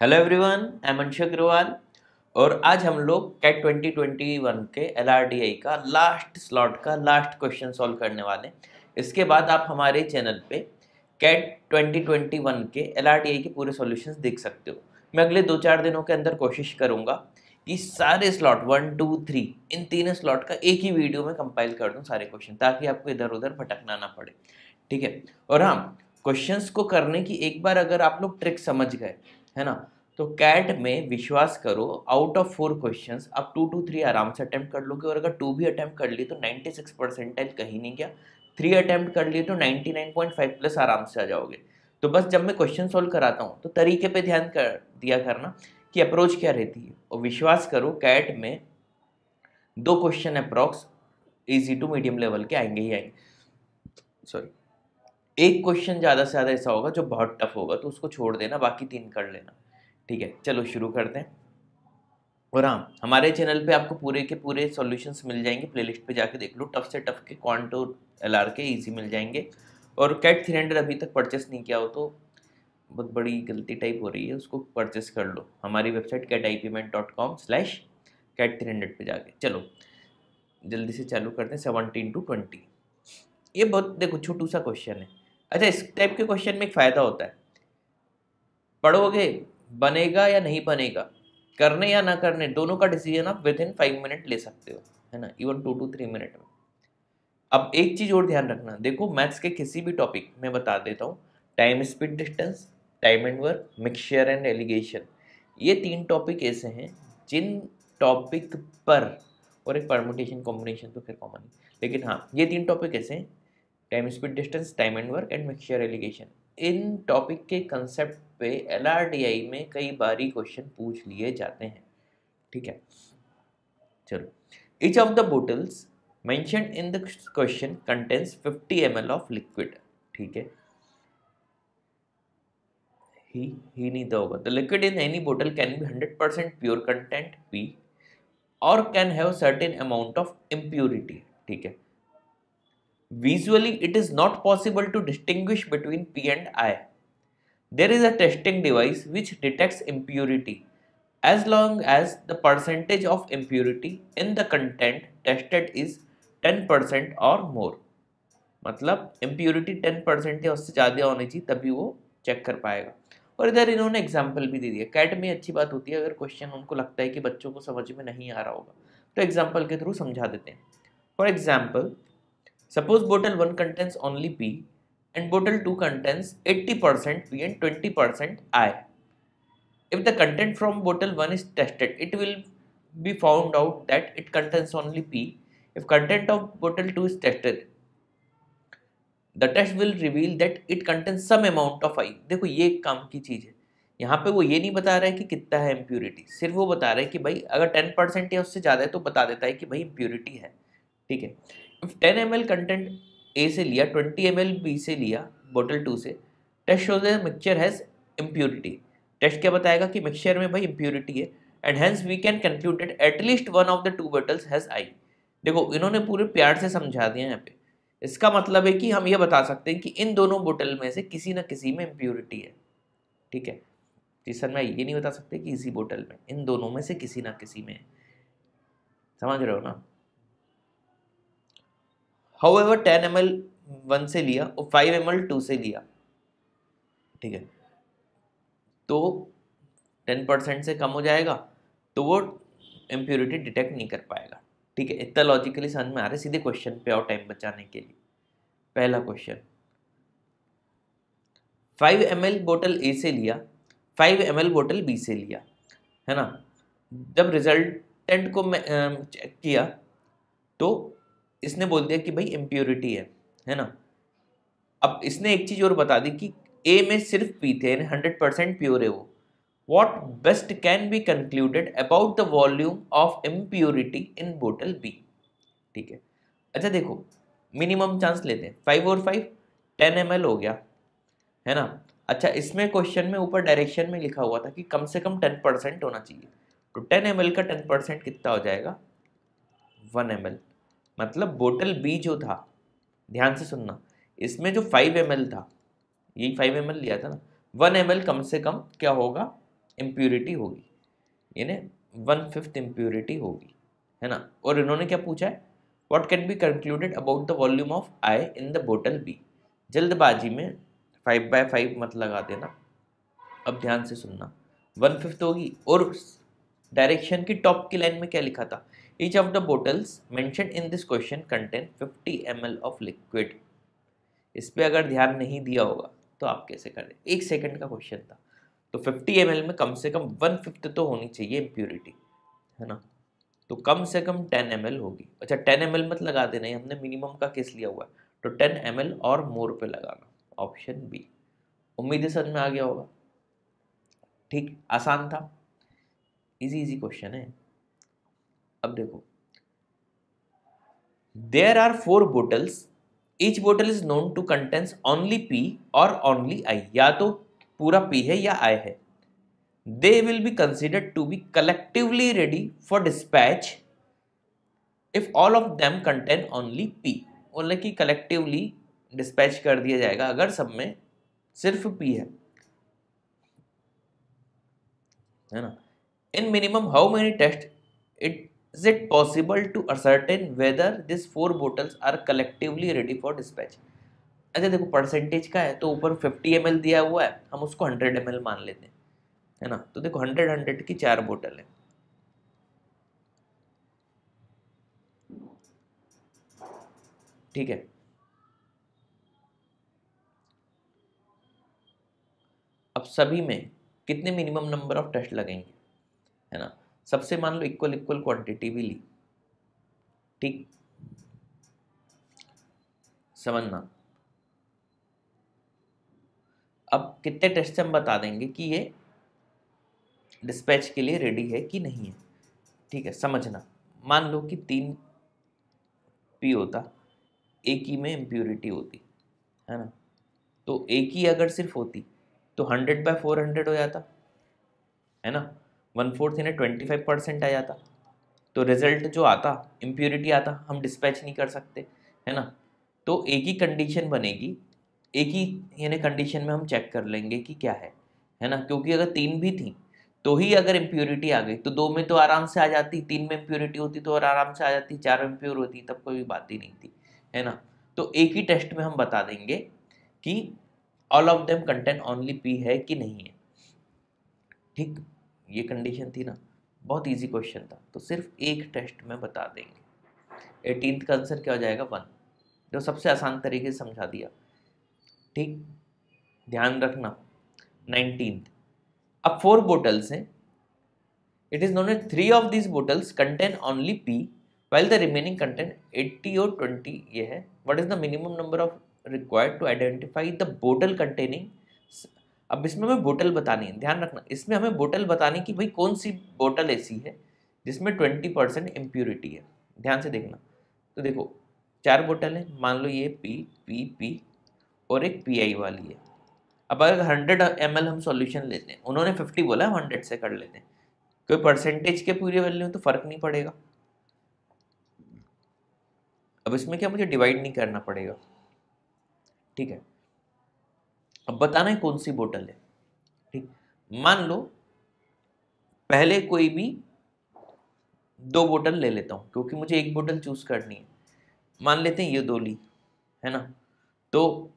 Hello everyone, I am Anshu Agrawal और आज हम लोग कैट 2021 के एलआरडीआई का लास्ट स्लॉट का लास्ट क्वेश्चन सॉल्व करने वाले हैं। इसके बाद आप हमारे चैनल पे कैट 2021 के एलआरडीआई के पूरे सॉल्यूशंस देख सकते हो। मैं अगले 2-4 दिनों के अंदर कोशिश करूंगा कि सारे स्लॉट 1, 2, 3 इन तीनों स्लॉट का एक ही वीडियो में कंपाइल कर दूं सारे क्वेश्चन, ताकि आपको इधर उधर भटकना ना पड़े। ठीक है। और हाँ, क्वेश्चंस को करने की एक बार अगर आप लोग ट्रिक समझ गए, है ना, तो कैट में विश्वास करो, आउट ऑफ 4 क्वेश्चंस आप 2 to 3 आराम से अटेम्प्ट कर लोगे। और अगर 2 भी अटेम्प्ट कर लिए तो 96 परसेंटाइल कहीं नहीं गया। 3 अटेम्प्ट कर लिए तो 99.5 प्लस आराम से आ जाओगे। तो बस जब मैं क्वेश्चन सोल्व कराता हूँ तो तरीके पे ध्यान कर दिया करना कि अप्रोच क्या रहती है। और विश्वास करो, कैट में 2 question approx easy to medium level के आएंगे ही आएंगे। सॉरी, एक क्वेश्चन ज़्यादा से ज़्यादा ऐसा होगा जो बहुत टफ होगा, तो उसको छोड़ देना, बाकी 3 कर लेना। ठीक है, चलो शुरू करते हैं। और हाँ, हमारे चैनल पे आपको पूरे के पूरे सॉल्यूशंस मिल जाएंगे। प्लेलिस्ट पे जाके देख लो, टफ से टफ के क्वांट और एलआर के इजी मिल जाएंगे। और कैट 300 अभी तक परचेस नहीं किया हो तो बहुत बड़ी गलती टाइप हो रही है, उसको परचेस कर लो हमारी वेबसाइट catipment.com/cat300 पे जाके। चलो जल्दी से चालू करते हैं। 17 to 20, ये बहुत देखो छोटू सा क्वेश्चन है। अच्छा, इस टाइप के क्वेश्चन में एक फ़ायदा होता है, पढ़ोगे बनेगा या नहीं बनेगा, करने या ना करने, दोनों का डिसीजन आप विद इन 5 मिनट ले सकते हो, है ना, इवन 2 to 3 मिनट में। अब एक चीज़ और ध्यान रखना, देखो मैथ्स के किसी भी टॉपिक में बता देता हूँ, time speed distance, time and work, mixture and allegation, ये 3 टॉपिक ऐसे हैं जिन टॉपिक पर, और एक परमुटेशन कॉम्बिनेशन तो फिर कॉमन है, लेकिन हाँ ये 3 टॉपिक ऐसे हैं, time speed distance, time and work and mixture allegation. In topic के कंसेप्ट पे एलआरडीआई में कई बारी क्वेश्चन पूछ लिए जाते हैं। ठीक है, चलो। Each of the bottles mentioned in the question contains 50 ml of liquid. ठीक है, ही नहीं तो होगा। The liquid in any bottle can be 100% pure content P और can have certain amount of impurity. ठीक है, visually it is not possible to distinguish between P and I. There is a testing device which detects impurity as long as the percentage of impurity in the content tested is 10% or more. मतलब impurity 10% या उससे ज़्यादा होनी चाहिए तभी वो check कर पाएगा। और इधर इन्होंने एग्जाम्पल भी दे दिया। कैट में अच्छी बात होती है, अगर क्वेश्चन उनको लगता है कि बच्चों को समझ में नहीं आ रहा होगा तो एग्जाम्पल के थ्रू समझा देते हैं। For example, suppose bottle 1 contains only P and bottle 2 contains 80% P and 20% I. If the content from bottle 1 is tested, it will be found out that it contains only P. If content of bottle 2 is tested, the test will reveal that it contains some amount of I. देखो ये एक काम की चीज़ है, यहाँ पे वो ये नहीं बता रहा है कि कितना है इम्प्यूरिटी, सिर्फ वो बता रहा है कि भाई अगर 10% या उससे ज़्यादा है तो बता देता है कि भाई इम्प्यूरिटी है। ठीक है, 10 ml कंटेंट ए से लिया, 20 ml बी से लिया, बोतल 2 से, test shows the mixture has impurity. Test क्या बताएगा कि मिक्सचर में भाई इम्प्यूरिटी है, and hence we can conclude that at least one of the 2 bottles has I. देखो इन्होंने पूरे प्यार से समझा दिया यहाँ पे। इसका मतलब है कि हम ये बता सकते हैं कि इन दोनों बोतल में से किसी न किसी में इम्प्यूरिटी है। ठीक है, जी सर मैं ये नहीं बता सकते कि इसी बोतल में, इन दोनों में से किसी न किसी में। समझ रहे हो ना। However 10 ml 1 से लिया और 5 ml 2 से लिया, ठीक है, तो 10% से कम हो जाएगा तो वो इम्प्योरिटी डिटेक्ट नहीं कर पाएगा। ठीक है, इतना लॉजिकली समझ में आ रहा है। सीधे क्वेश्चन पे आओ टाइम बचाने के लिए। पहला क्वेश्चन, 5 ml बोतल ए से लिया, 5 ml बोतल बी से लिया, है ना। जब रिजल्टेंट को चेक किया तो इसने बोल दिया कि भाई इम्प्योरिटी है ना। अब इसने एक चीज और बता दी कि ए में सिर्फ पी थे, 100% प्योर है वो। What best can be concluded about the volume of impurity in बोतल बी। ठीक है, अच्छा देखो मिनिमम चांस लेते हैं, 5 और 5 10 ml हो गया, है ना। अच्छा इसमें क्वेश्चन में ऊपर डायरेक्शन में लिखा हुआ था कि कम से कम 10% होना चाहिए, तो 10 ml का 10% कितना हो जाएगा, 1 ml। मतलब बोतल बी जो था, ध्यान से सुनना, इसमें जो 5 ml था, यही 5 ml लिया था ना, 1 ml कम से कम क्या होगा, इम्प्यूरिटी होगी, यानी 1/5 इम्प्यूरिटी होगी, है ना। और इन्होंने क्या पूछा है, what can be concluded about the volume of I in the बोतल बी। जल्दबाजी में 5/5 मत लगा देना, अब ध्यान से सुनना। 1/5 होगी, और डायरेक्शन की टॉप की लाइन में क्या लिखा था, each of the bottles mention in this question contain 50 ml of liquid. इस पे अगर ध्यान नहीं दिया होगा तो आप कैसे करें, 1 सेकंड का क्वेश्चन था, तो 50 ml में कम से कम 1/5 तो होनी चाहिए इम्प्यूरिटी, है ना। तो कम से कम 10 ml होगी। अच्छा 10 ml मत लगा देना, ये हमने मिनिमम का केस लिया हुआ है, तो 10 ml और मोर पे लगाना, ऑप्शन बी। उम्मीद है समझ में आ गया होगा, ठीक, आसान था, इजी इजी क्वेश्चन है। अब देखो, there are 4 bottles, each bottle is known to contains only P और ओनली आई, या तो पूरा पी है या आई है। They will be considered to be collectively ready for dispatch if all of them contain only P, बोले कि collectively dispatch कर दिया जाएगा अगर सब में सिर्फ पी है ना। In minimum how many test is it possible to ascertain whether this 4 bottles are collectively ready for dispatch. अच्छा देखो, परसेंटेज का है तो ऊपर 50 ml दिया हुआ है, हम उसको 100 ml मान लेते हैं, है ना। तो देखो 100 की 4 बोतल है, ठीक है। अब सभी में कितने मिनिमम नंबर ऑफ टेस्ट लगेंगे, है ना। सबसे मान लो इक्वल इक्वल क्वांटिटी भी ली, ठीक, समझना। अब कितने टेस्ट से हम बता देंगे कि ये डिस्पैच के लिए रेडी है कि नहीं है, ठीक है, समझना। मान लो कि 3 पी होता, एक ही में इम्प्यूरिटी होती, है ना। तो एक ही अगर सिर्फ होती तो 100/400 हो जाता, है ना। 1/4 यानी 25% आ जाता, तो रिजल्ट जो आता इम्प्यूरिटी आता, हम डिस्पैच नहीं कर सकते, है ना। तो एक ही कंडीशन बनेगी, एक ही यानी कंडीशन में हम चेक कर लेंगे कि क्या है ना। क्योंकि अगर 3 भी थी तो ही अगर इम्प्यूरिटी आ गई, तो 2 में तो आराम से आ जाती, 3 में इम्प्यूरिटी होती तो और आराम से आ जाती, 4 में इम्प्योर होती तब कोई बात ही नहीं थी, है ना। तो एक ही टेस्ट में हम बता देंगे कि all of them contain only P है कि नहीं है, ठीक। ये कंडीशन थी ना, बहुत इजी क्वेश्चन था, तो सिर्फ एक टेस्ट में बता देंगे। 18th का आंसर क्या हो जाएगा, 1, जो सबसे आसान तरीके से समझा दिया, ठीक। ध्यान रखना। 19th, अब 4 बोटल्स हैं, it is known as 3 of these bottles contain only P while the remaining contain 80 और 20, ये है। what is the minimum number of required to identify the bottle containing। अब इसमें हमें बोतल बतानी है, ध्यान रखना, इसमें हमें बोतल बतानी कि भाई कौन सी बोतल ऐसी है जिसमें 20% इम्प्यूरिटी है, ध्यान से देखना। तो देखो 4 बोतल है, मान लो ये पी पी पी और एक पी आई वाली है। अब अगर 100 ml हम सॉल्यूशन लेते हैं, उन्होंने 50 बोला है, 100 से कर लेते हैं, कोई परसेंटेज के पूरी वैल्यू तो फर्क नहीं पड़ेगा। अब इसमें क्या मुझे डिवाइड नहीं करना पड़ेगा, ठीक है। अब बताना है कौन सी बोतल है, ठीक। मान लो पहले कोई भी 2 बोतल ले लेता हूं, क्योंकि मुझे एक बोतल चूज करनी है। मान लेते हैं ये 2 ली, है ना। तो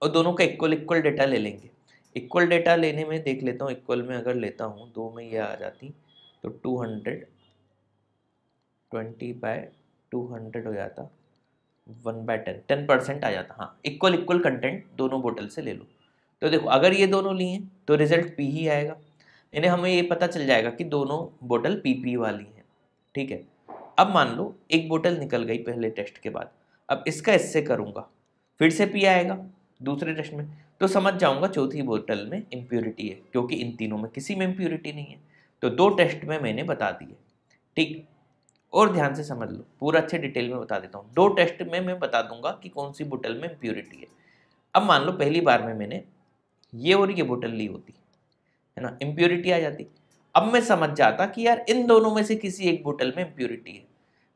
और दोनों का इक्वल इक्वल डेटा ले लेंगे। इक्वल डेटा लेने में देख लेता हूँ, इक्वल में अगर लेता हूँ 2 में ये आ जाती तो 220/200 हो जाता, 1/10, 10% आ जाता। हाँ, इक्वल इक्वल कंटेंट दोनों बोतल से ले लो। तो देखो अगर ये दोनों लिए हैं तो रिजल्ट पी ही आएगा, यानी हमें ये पता चल जाएगा कि दोनों बोतल पी वाली हैं, ठीक है। अब मान लो एक बोतल निकल गई पहले टेस्ट के बाद, अब इसका इससे करूँगा, फिर से पी आएगा दूसरे टेस्ट में, तो समझ जाऊंगा चौथी बोतल में इम्प्यूरिटी है, क्योंकि इन तीनों में किसी में इम्प्यूरिटी नहीं है। तो 2 टेस्ट में मैंने बता दिए, ठीक। और ध्यान से समझ लो, पूरा अच्छे डिटेल में बता देता हूँ। 2 टेस्ट में मैं बता दूंगा कि कौन सी बोतल में इम्प्यूरिटी है। अब मान लो पहली बार में मैंने ये और ये बोतल ली होती, है ना, इम्प्यूरिटी आ जाती। अब मैं समझ जाता कि यार इन दोनों में से किसी एक बोतल में इम्प्यूरिटी है।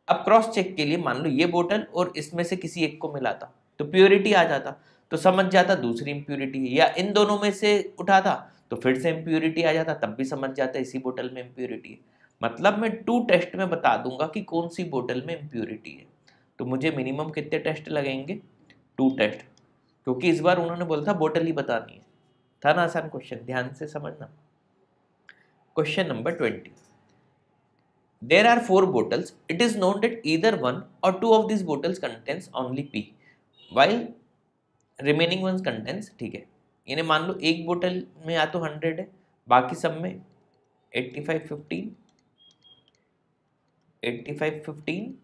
अब क्रॉस चेक के लिए मान लो ये बोतल और इसमें से किसी एक को मिलाता तो प्योरिटी आ जाता, तो समझ जाता दूसरी इम्प्यूरिटी है, या इन दोनों में से उठाता तो फिर से इम्प्योरिटी आ जाता, तब भी समझ जाता इसी बोतल में इम्प्योरिटी है। मतलब मैं 2 टेस्ट में बता दूंगा कि कौन सी बोतल में इम्प्योरिटी है। तो मुझे मिनिमम कितने टेस्ट लगेंगे? 2 टेस्ट, क्योंकि इस बार उन्होंने बोला था बोतल ही बतानी है। था ना आसान क्वेश्चन, ध्यान से समझना। Question number 20, there are 4 bottles. It is known that either one or two of these bottles contains only P, while remaining ones contains, ठीक है, यानी मान लो एक बोतल में या तो 100 है, बाकी सब में 85-15 85-15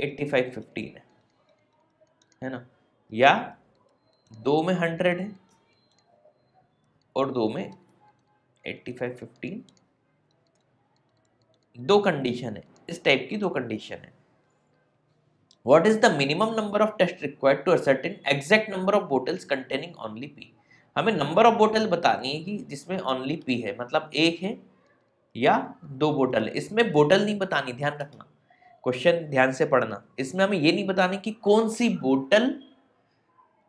85-15 है ना, या 2 में 100 है और 2 में 85-15। दो कंडीशन है, इस टाइप की 2 कंडीशन है। What is the minimum number of tests required to ascertain exact number of bottles containing only P? हमें नंबर ऑफ बोतल बतानी है कि जिसमें ओनली पी है, मतलब एक है या 2 बोतल है। इसमें बोतल नहीं बतानी, ध्यान रखना, क्वेश्चन ध्यान से पढ़ना। इसमें हमें ये नहीं बताना कि कौन सी बोतल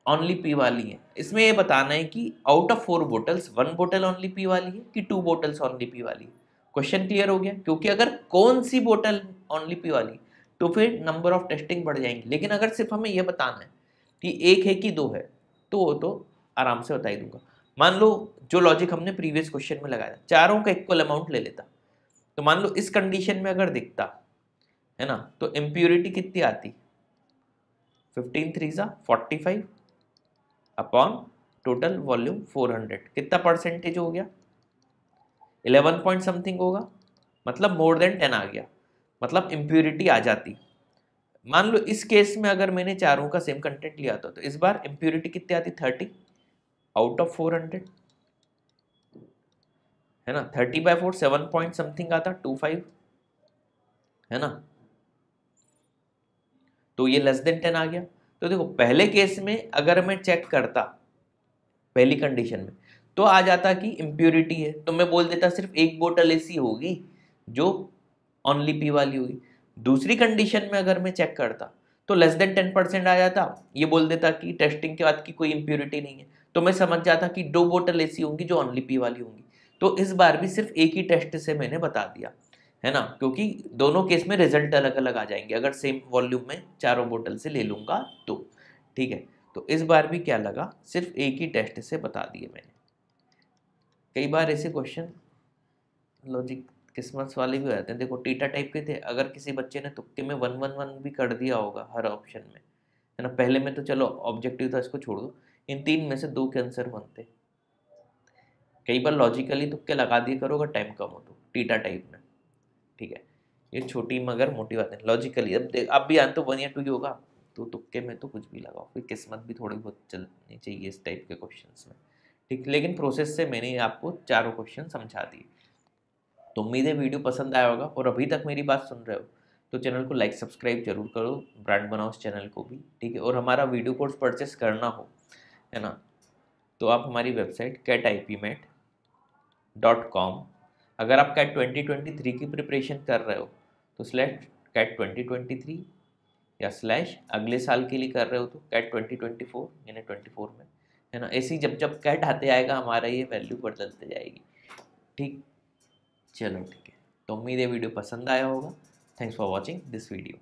ओनली पी वाली है। इसमें ये बताना है कि आउट ऑफ 4 बोतल्स 1 बोतल ओनली पी वाली है कि 2 बोतल्स ओनली पी वाली है। क्वेश्चन क्लियर हो गया? क्योंकि अगर कौन सी बोतल ओनली पी वाली तो फिर नंबर ऑफ टेस्टिंग बढ़ जाएंगे, लेकिन अगर सिर्फ हमें यह बताना है कि एक है कि 2 है तो वो तो आराम से बता ही दूंगा। मान लो जो लॉजिक हमने प्रीवियस क्वेश्चन में लगाया, चारों का इक्वल अमाउंट ले लेता, तो मान लो इस कंडीशन में अगर दिखता है ना, तो इम्प्योरिटी कितनी आती? 15 3 45 अपॉन टोटल वॉल्यूम 400, कितना परसेंटेज हो गया? 11 पॉइंट समथिंग होगा, मतलब मोर देन 10 आ गया, मतलब इम्प्योरिटी आ जाती। मान लो इस केस में अगर मैंने चारों का सेम कंटेंट लिया था तो इस बार इम्प्योरिटी कितनी आती? 30 आउट ऑफ 400 है ना, 30/4 7 पॉइंट समथिंग आता, 25 है ना, तो ये लेस देन 10 आ गया। तो देखो पहले केस में अगर मैं चेक करता पहली कंडीशन में तो आ जाता कि इम्प्योरिटी है, तो मैं बोल देता सिर्फ एक बोतल ऐसी होगी जो ओनली पी वाली होगी। दूसरी कंडीशन में अगर मैं चेक करता तो लेस देन 10% आ जाता, ये बोल देता कि टेस्टिंग के बाद की कोई इम्प्योरिटी नहीं है, तो मैं समझ जाता कि 2 बोतल ऐसी होंगी जो ओनली पी वाली होंगी। तो इस बार भी सिर्फ एक ही टेस्ट से मैंने बता दिया है ना, क्योंकि दोनों केस में रिजल्ट अलग अलग आ जाएंगे अगर सेम वॉल्यूम में चारों बोतल से ले लूंगा तो। ठीक है, तो इस बार भी क्या लगा, सिर्फ एक ही टेस्ट से बता दिए मैंने। कई बार ऐसे क्वेश्चन लॉजिक किस्मत वाले भी हो जाते हैं। देखो टीटा टाइप के थे, अगर किसी बच्चे ने तुक्के में 111 भी कर दिया होगा हर ऑप्शन में है ना, पहले में तो चलो ऑब्जेक्टिव था इसको छोड़ दो, इन 3 में से 2 के आंसर बनते। कई बार लॉजिकली तुक्के लगा दिए करो अगर टाइम कम हो तो, टीटा टाइप में। ठीक है, ये छोटी मगर मोटी बात है। लॉजिकली अब देख, अब भी आन तो 1 या 2 ही होगा, तो तुक्के में तो कुछ भी लगाओ, फिर किस्मत भी थोड़ी बहुत चलनी चाहिए इस टाइप के क्वेश्चंस में। ठीक, लेकिन प्रोसेस से मैंने आपको चारों क्वेश्चन समझा दिए। तो उम्मीद है वीडियो पसंद आया होगा, और अभी तक मेरी बात सुन रहे हो तो चैनल को लाइक सब्सक्राइब जरूर करो, ब्रांड बनाओ इस चैनल को भी। ठीक है, और हमारा वीडियो कोर्स परचेस करना हो है ना, तो आप हमारी वेबसाइट catipmet.com, अगर आप कैट 2023 की प्रिपरेशन कर रहे हो तो /CAT 2023, या अगले साल के लिए कर रहे हो तो कैट 2024 यानी 24 में है ना। ऐसी जब जब कैट आते आएगा हमारा ये वैल्यू बदलते जाएगी। ठीक, चलो ठीक है, तो उम्मीद है वीडियो पसंद आया होगा। Thanks for watching this video.